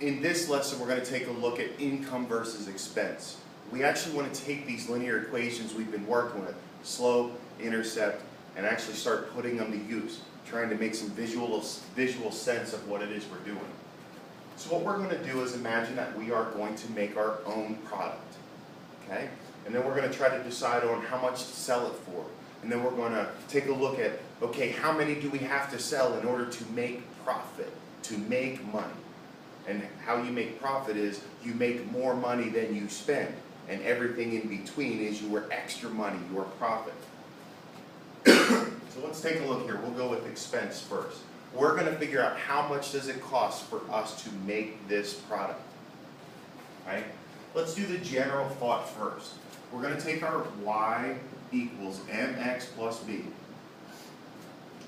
In this lesson, we're going to take a look at income versus expense. We actually want to take these linear equations we've been working with, slope, intercept, and actually start putting them to use, trying to make some visual sense of what it is we're doing. So what we're going to do is imagine that we are going to make our own product, okay? And then we're going to try to decide on how much to sell it for. And then we're going to take a look at, okay, how many do we have to sell in order to make profit, to make money? And how you make profit is you make more money than you spend. And everything in between is your extra money, your profit. So let's take a look here. We'll go with expense first. We're going to figure out how much does it cost for us to make this product. Right? Let's do the general thought first. We're going to take our y equals mx plus b.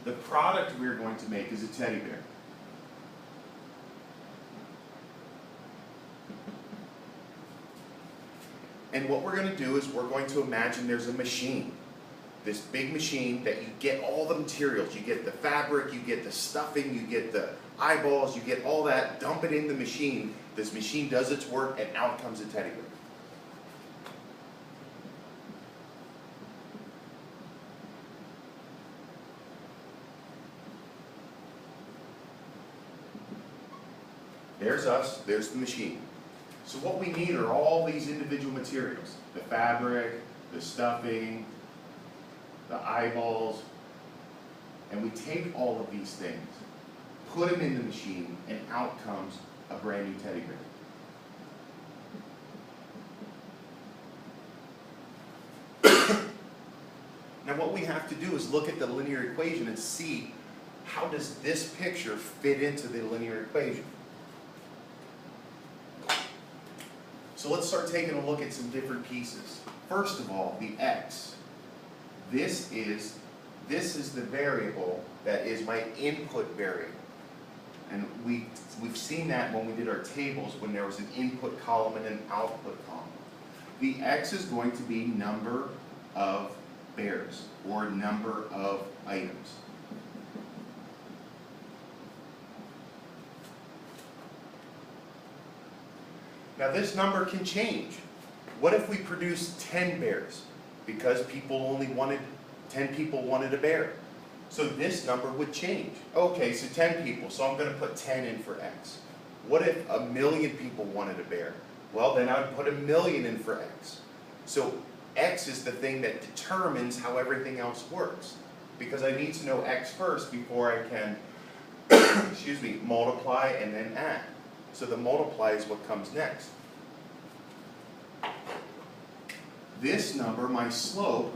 The product we're going to make is a teddy bear. And what we're going to do is we're going to imagine there's a machine. This big machine that you get all the materials. You get the fabric, you get the stuffing, you get the eyeballs, you get all that, dump it in the machine. This machine does its work and out comes a teddy bear. There's us, there's the machine. So what we need are all these individual materials. The fabric, the stuffing, the eyeballs, and we take all of these things, put them in the machine, and out comes a brand new teddy bear. Now what we have to do is look at the linear equation and see how does this picture fit into the linear equation. So let's start taking a look at some different pieces. First of all, the x. This is the variable that is my input variable. And we've seen that when we did our tables when there was an input column and an output column. The x is going to be number of bears or number of items. Now this number can change. What if we produce 10 bears? Because 10 people wanted a bear. So this number would change. Okay, so 10 people, so I'm going to put 10 in for x. What if 1,000,000 people wanted a bear? Well, then I would put 1,000,000 in for x. So x is the thing that determines how everything else works. Because I need to know x first before I can multiply and then add. So the multiply is what comes next. This number, my slope,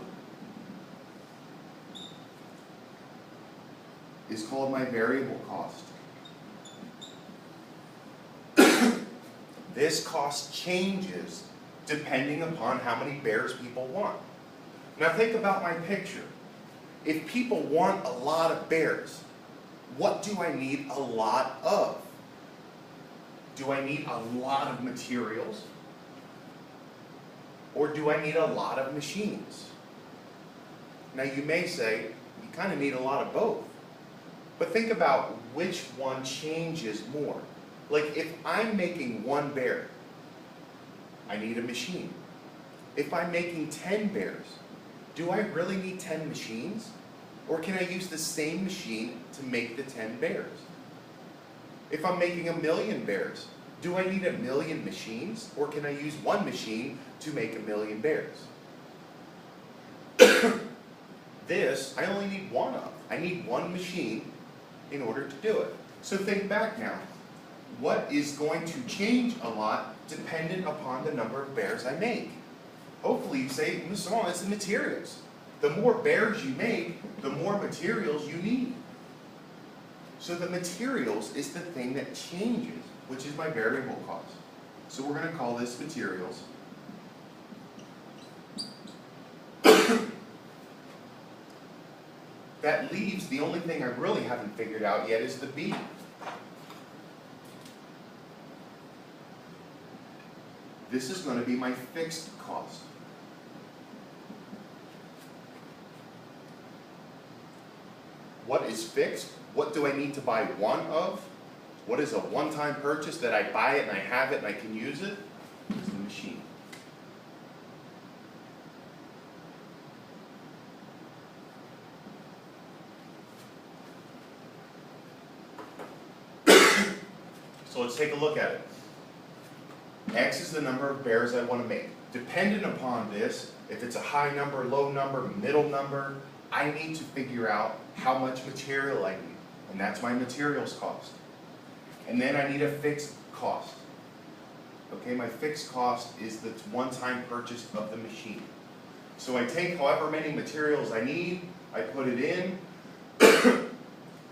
is called my variable cost. This cost changes depending upon how many bears people want. Now think about my picture. If people want a lot of bears, what do I need a lot of? Do I need a lot of materials? Or do I need a lot of machines? Now you may say, you kind of need a lot of both. But think about which one changes more. Like if I'm making 1 bear, I need a machine. If I'm making 10 bears, do I really need 10 machines? Or can I use the same machine to make the 10 bears? If I'm making 1,000,000 bears, do I need 1,000,000 machines, or can I use 1 machine to make 1,000,000 bears? This, I only need 1 of. I need 1 machine in order to do it. So think back now. What is going to change a lot dependent upon the number of bears I make? Hopefully you say, Mr. Long, it's the materials. The more bears you make, the more materials you need. So the materials is the thing that changes, which is my variable cost. So we're going to call this materials. That leaves, the only thing I really haven't figured out yet is the B. This is going to be my fixed cost. What is fixed? What do I need to buy 1 of? What is a one-time purchase that I buy it and I have it and I can use it? It's the machine. So let's take a look at it. X is the number of bears I want to make. Dependent upon this, if it's a high number, low number, middle number, I need to figure out how much material I need. And that's my materials cost. And then I need a fixed cost. Okay, my fixed cost is the one-time purchase of the machine. So I take however many materials I need, I put it in,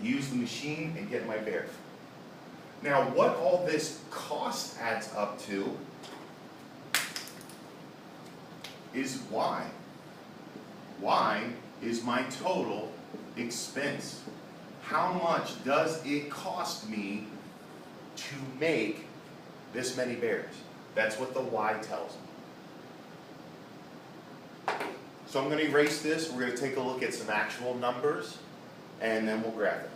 use the machine, and get my bear. Now, what all this cost adds up to is Y. Y is my total expense. How much does it cost me to make this many bears? That's what the Y tells me. So I'm going to erase this. We're going to take a look at some actual numbers, and then we'll graph it.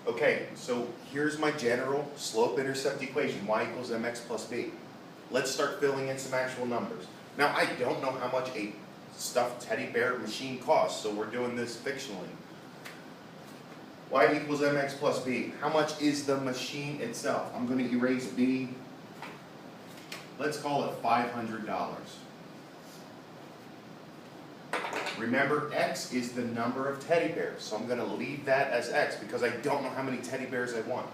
Okay, so here's my general slope-intercept equation, y equals mx plus b. Let's start filling in some actual numbers. Now, I don't know how much a stuffed teddy bear machine costs, so we're doing this fictionally. Y equals mx plus b. How much is the machine itself? I'm going to erase b. Let's call it $500. Remember, x is the number of teddy bears, so I'm going to leave that as x because I don't know how many teddy bears I want.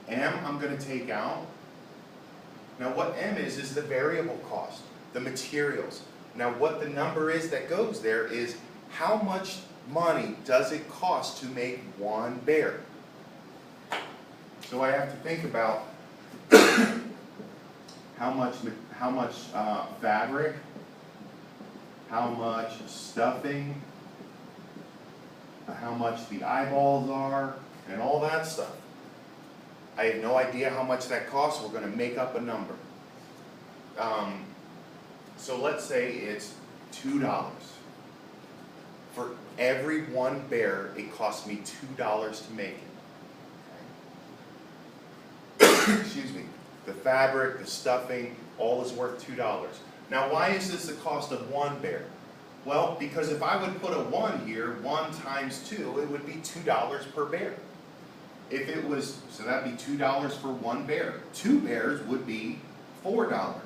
M, I'm going to take out. Now what M is the variable cost, the materials. Now what the number is that goes there is how much money does it cost to make one bear? So I have to think about how much fabric, how much stuffing, how much the eyeballs are, and all that stuff. I have no idea how much that costs. We're going to make up a number. So let's say it's $2. For every one bear, it costs me $2 to make it. Excuse me. The fabric, the stuffing, all is worth $2. Now, why is this the cost of one bear? Well, because if I would put a 1 here, 1 times 2, it would be $2 per bear. If it was, so that'd be $2 for one bear. 2 bears would be $4.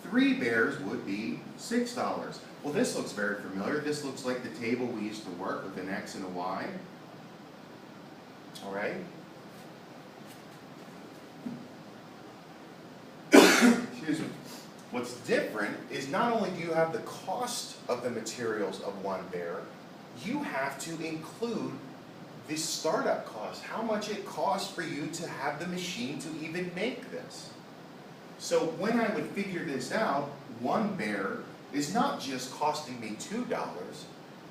3 bears would be $6. Well, this looks very familiar. This looks like the table we used to work with an X and a Y. All right? Excuse me. What's different is not only do you have the cost of the materials of one bear, you have to include the startup cost, how much it costs for you to have the machine to even make this. So when I would figure this out, one bear is not just costing me $2,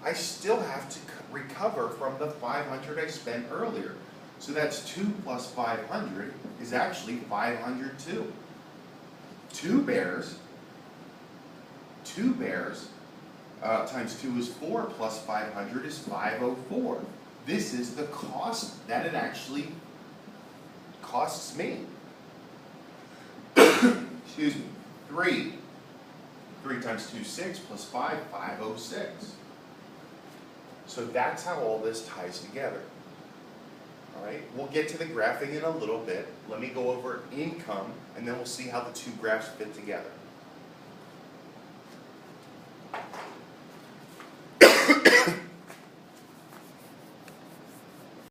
I still have to recover from the $500 I spent earlier. So that's 2 plus 500 is actually 502. 2 bears times 2 is 4 plus 500 is 504. This is the cost that it actually costs me. Excuse me. 3 times 2 is 6 plus 5, 506. So that's how all this ties together. All right, we'll get to the graphing in a little bit. Let me go over income, and then we'll see how the two graphs fit together.